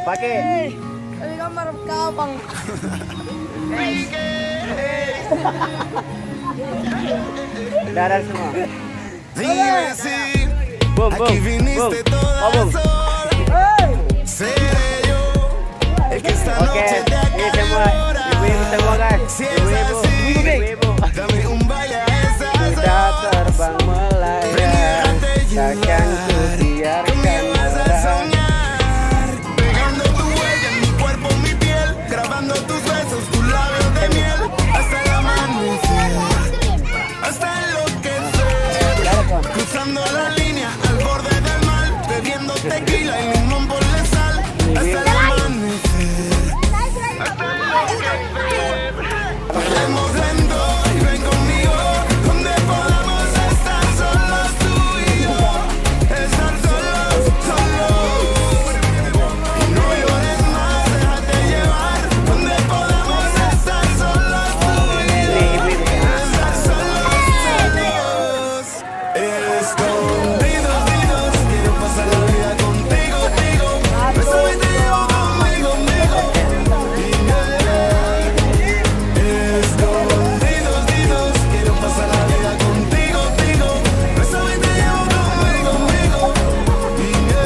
Pakai. Tapi gambar kau bang. Darar semua. Dime si Boom, boom, aquí viniste boom. toda Oh, boom. sola. Seré yo el que esta Oke, noche te ini semua enamora. ibu-ibu semua guys. Si es Ibu-ibu, así, ibu-ibu. dame un baile a esa Kita terbang melayang, takkan ku biarkan Conmigo vas a marah. soñar, pegando tu huella en mi cuerpo, mi piel, grabando tus besos, tus labios de miel, hasta el amanecer, hasta enloquecer, cruzando la línea al borde del mar, bebiendo tequila y limón por la sal, hasta el amanecer, hasta enloquecer. Bailemos lento y ven conmigo, donde podamos estar solos tú y yo, estar solos, solos. Y no llores más, déjate llevar, donde podamos estar solos tú y yo, estar solos, solos. Escondidos, dinos, quiero pasar la vida contigo, contigo. Bésame y te llevo conmigo, conmigo. Escondidos, dinos, quiero pasar la vida contigo, contigo. Bésame y te llevo conmigo, conmigo.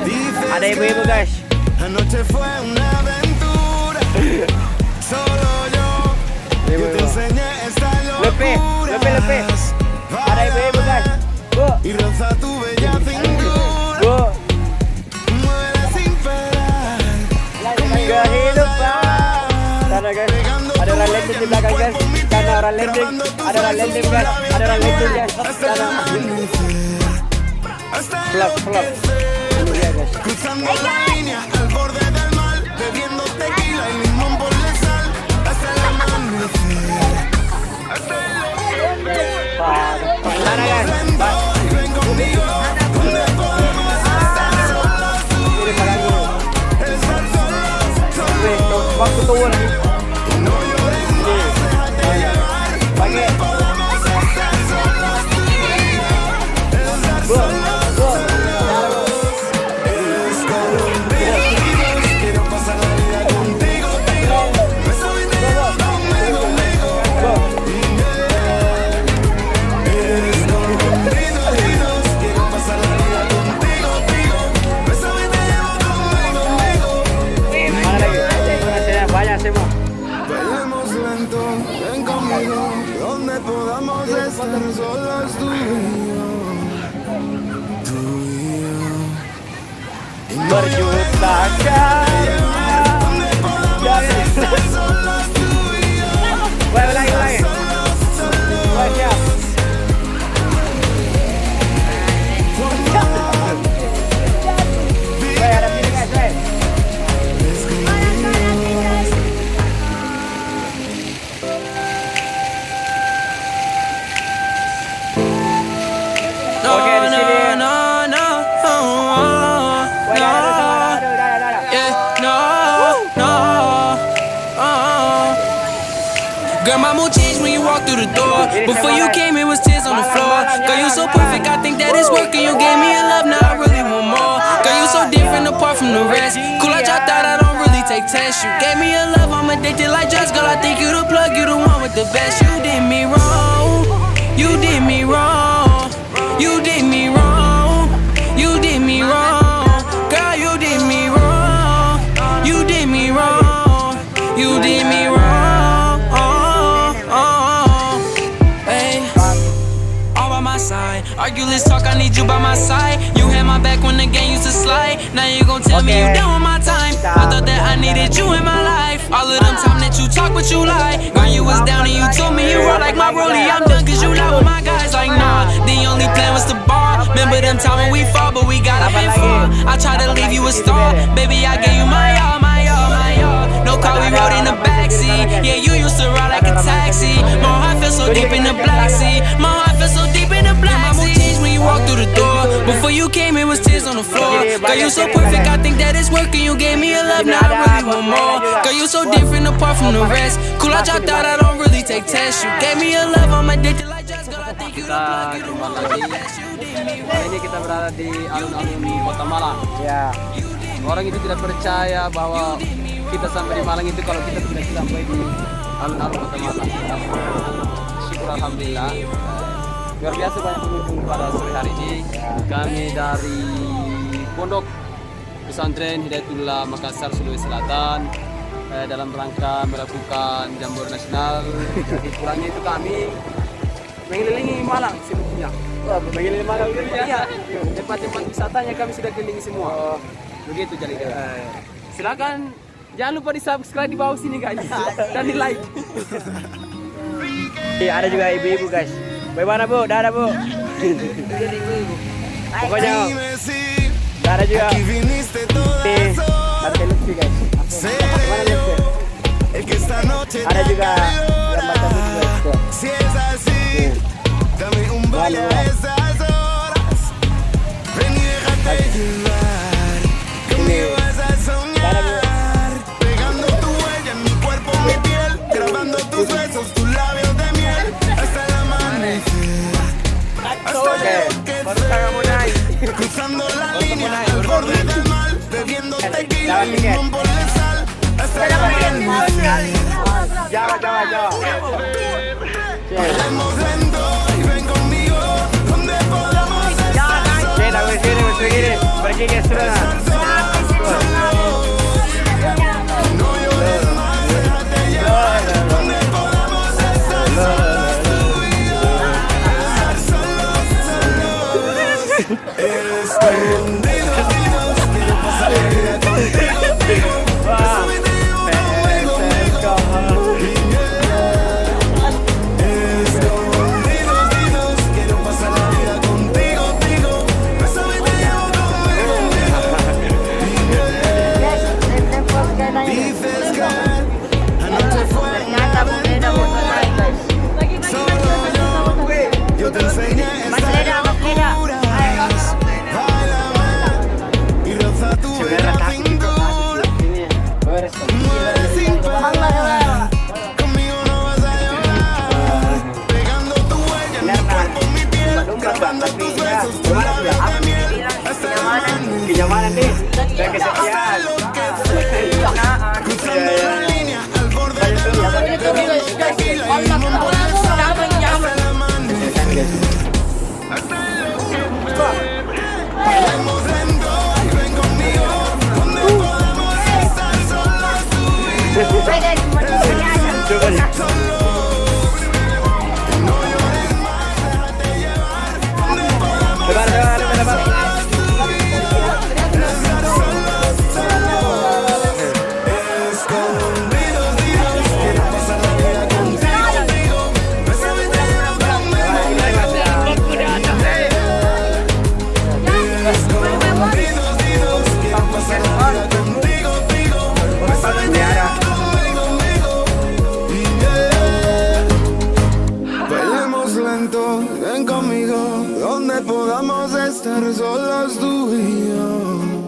Dices Ada ibu-ibu guys. anoche fue una aventura, solo yo te Ibu-ibu. enseñé esta Lepe, locura. lepe, lepe. Ada ibu-ibu guys. Bu, Y roza tu bella cintura, bu. muere sin parar. Kehidupan. Ada guys. Ada orang landing di belakang guys. Karena orang landing. Ada orang landing guys. Ada orang landing guys. Karena Hasta flop, flop. Iya guys. cruzando la línea al borde del mar, bebiendo tequila y limón por la sal, hasta el amanecer, hasta el Mana guys? lento y ven conmigo, donde podemos estar solos tú Ini padaku. estar solos, solos. Waktu turun. Y no llores más, déjate llevar, Pakai. podamos estar solos tú y yo, estar Bu, solos, bu. escondidos, quiero pasar la vida contigo, contigo. Bésame y te llevo conmigo, conmigo. Bu. Escondidos, quiero pasar la vida contigo, contigo. Bésame y te llevo conmigo, conmigo. Mana lagi? Mana sini banyak semua. Bailemos lento, ven conmigo, donde podamos estar solos tú y yo. Tú y yo. Y no Berjuta karena. donde podamos estar solos tú y yo. Ulangi, ulangi. Solos, solos. Wah, siap. Weh, ada sini guys, weh. Oke, di sini. Weh, ada semua. Aduh, dah. Girl, my mood changed when you walked through the door. Before you came, it was tears on the floor. Girl, you so perfect, I think that it's working. You gave me a love, now I really want more. Girl, you so different apart from the rest. Cool, I dropped out, I don't really take tests. You gave me a love, I'm addicted like drugs. Girl, I think you the plug, you the one with the best. You did me wrong, you did me wrong, you did me wrong, you did me wrong. Girl, you did me wrong, you did me wrong, you did me wrong. Hey, all by my side. Argue, let's talk, I need you by my side. You had my back when the game used to slide. Now you gon' tell me you Okay. done with my time. I thought that I needed you in my life. All of them time that you talk, but you lie. Girl, you was down and you told me you roll like my rollie. I'm done cause you not with my guys like nah. The only plan was to bar. Remember them time when we fall, but we got up and fall. I tried to leave you a star. Baby, I gave you my all, my all, my all. No car, we rode in the backseat. Yeah, you used to ride like a taxi. My heart feels so deep in the black sea. My heart feels so deep in the black sea. My mood changed when you walked through the door. Before you came, it was tears on the floor. Girl, you so perfect, I think that it's working. You gave me a love, now I really want more. Girl, you so different apart from the rest. Cool, I dropped out, I don't really take tests. You gave me a love, I'm addicted like drugs. Girl, I think you the plug, you the one with the best. You did Kali ini kita berada di alun-alun Kota Malang. Ya. Orang itu tidak percaya bahwa kita sampai di Malang itu kalau kita tidak sampai di alun-alun Kota Malang. Syukur alhamdulillah. Luar biasa banyak pengunjung pada sore hari ini. Kami dari Pondok Pesantren Hidayatullah Makassar, Sulawesi Selatan dalam rangka melakukan Jambore Nasional. Jadi pulangnya itu kami mengelilingi Malang sebetulnya. Wah, begini Malang gitu Iya, tempat-tempat wisatanya kami sudah kelilingi semua. Begitu jadi. Silakan jangan lupa di subscribe di bawah sini guys dan di like. Ada juga ibu-ibu guys. Bagaimana Bu? Dadah Bu. Pokoknya Dime si ada juga aquí viniste todas Tante Lutfi guys. Gimana Lutfi? Es que esta noche Ada te juga gambar Tante guys. Tuh. Si es así, dame un baile a esas horas. Ven y déjate llevar. Conmigo vas a soñar. Pegando tu huella en mi cuerpo, mi piel. Grabando tus besos, tus labios de miel. Hasta el amanecer. Hasta lo que sea. Cruzando la línea al borde del mar. Bebiendo tequila y limón por la sal. Hasta el amanecer. Jawa. Bailemos lento y ven conmigo donde podamos estar Begini. Pergi ke sana. No llores más, déjate llevar donde podamos estar solos tú y yo. Estar solos. Escondidos, quiero pasar la vida contigo. Súbete conmigo. Escondidos, quiero pasar la vida contigo. Bésame, te llevo conmigo. Dices que anoche fue solo yo te enseñé esta locura. Baila y roza tu bella cintura. Mueve sin parar, conmigo no vas a llorar. Pegando tu huella en mi cuerpo, mi piel. Grabando tus besos, tus labios de miel. Hasta el amanecer. Kenyamanan nih. Dan Hasta kesekian. enloquecer. Cruzando la línea al borde del mar. Bebiendo tequila y limón por el sol. Hasta el amanecer. Hasta enloquecer. Bailemos lento y ven conmigo donde podamos estar solos tú y yo. Solos. No llores más, déjate llevar donde podamos estar solos tú y yo. Estar solos. Escondidos, quiero pasar la vida contigo. Bésame, te llevo conmigo. Escondidos, quiero pasar la vida contigo. Bésame, te llevo conmigo. Bailemos lento, ven conmigo, donde podamos estar solos tú y yo.